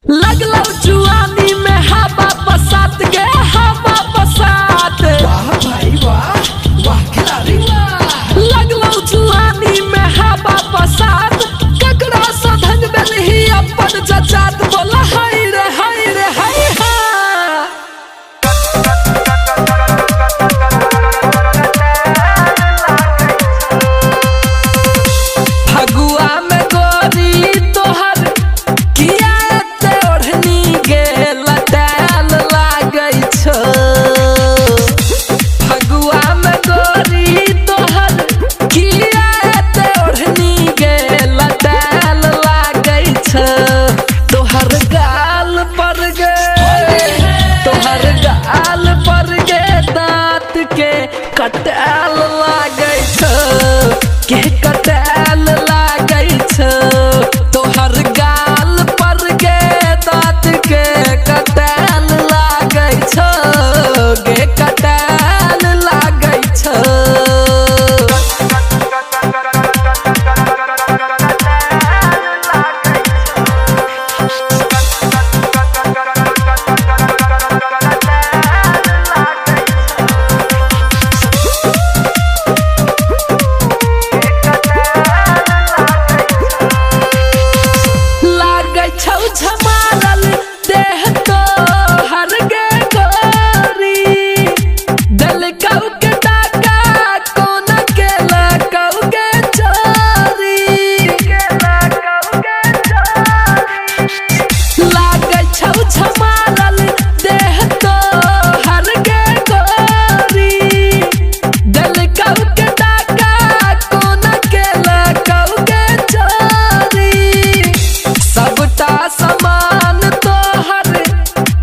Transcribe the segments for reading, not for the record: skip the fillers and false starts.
लगलो जुआनी में हवा बसात गे हवा बसात। वाह भाई वाह, वाह खिलाड़ी वाह। लगलो जुआनी में हवा बसात, ककड़ा सा धन बेलही अपन जजात। बोला हाय रे हाय रे हाय हा। फगुआ में गोरी तोहर किया ते ओढ़नी गे लटाल लागै छो। फगुआ में गोरी तोहर किया ते ओढ़नी गे लटाल लागै छो। तोहर गाल पर गे तोहर गाल पर गे दाँत के कटाल लागै छो। के कटाल लागै छो। तोहर गाल पर गे दाँत के कटाल लागै छो। गे कटाल लागै छो। लागै छौ झमारल देह तोहर गे गोरी। दलकौ के डाका कोन के लकौ गे चोरी। लागै छौ झमारल देह तोहर गे गोरी। दलकौ के डाका कोन के लकौ गे चोरी। सबटा समान तोहर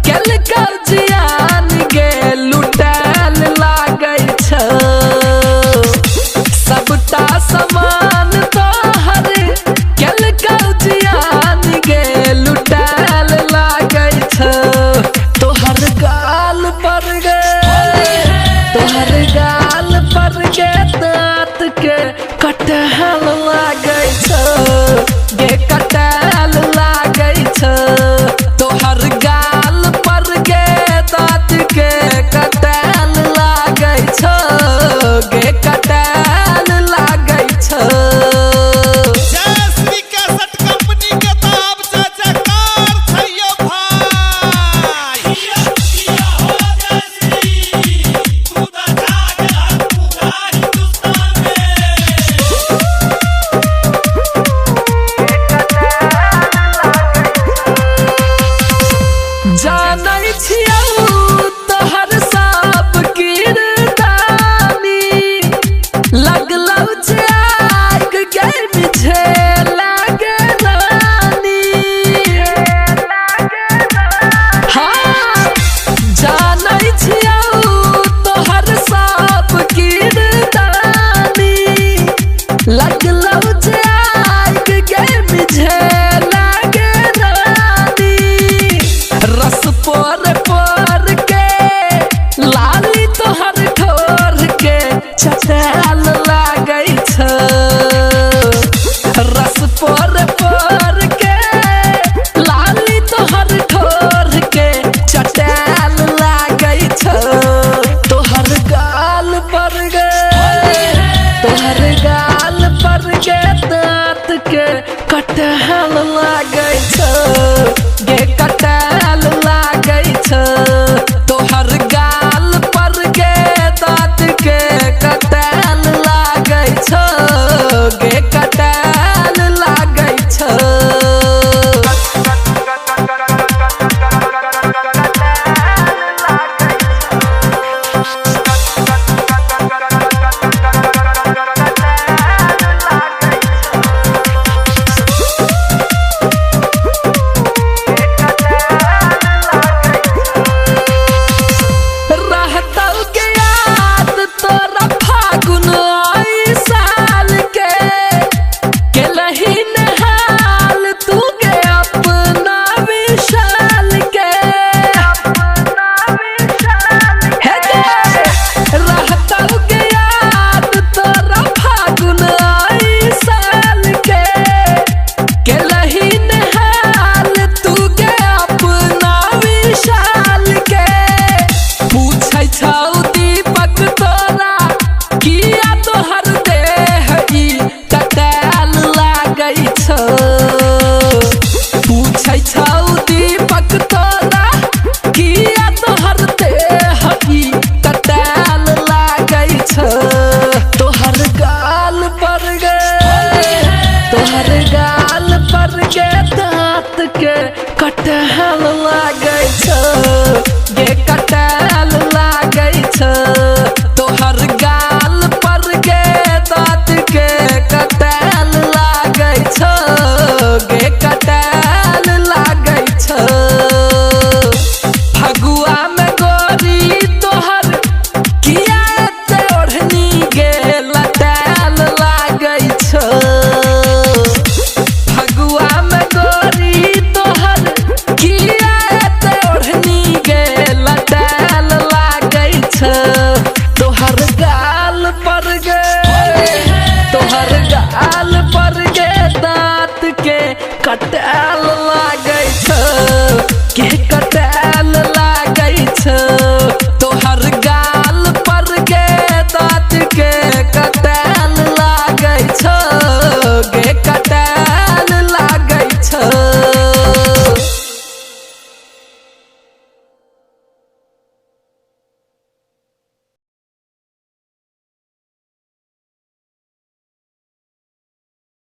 केलकौ जियान गे लुटाल लागै छौ। सबटा समान तोहर केलकौ जियान गे लुटाल लागै छौ। तोहर गाल पर गे तोहर गाल पर गे दाँत के कटाल लागै छौ। गे कटाल लागै छौ। तोहर गाल पर गे दाँत के कटाल लागै छौ। गे कटाल लागै छौ। जयश्री कैसेट कंपनी के ताब जयकार छैयो भाई। किया हो जयश्री, तू तो छा गया पूरा हिंदुस्तान में। जानै छियौ तोहर सब किरदानी। लगलौ जे आग गे मिझे लागे रानी। हाँ जानै छियौ तोहर सब किरदानी। लगलौ जे आग गे मिझे लागे रानी। रस पोर पोर के लाली तोहर ठोर के चटाल लागै छौ। रस पोर पोर के लाली तोहर ठोर के चटाल लागै छौ। तोहर गाल पर गे तोहर गाल पर गे दाँत के कटाल लागै छौ। गे कटाल लागै छौ। तोहर गाल पर गे दाँत के कटाल लागै छौ। गे कटाल लागै छौ। रहतौ के याद तोरा फागुन आई साल के। हर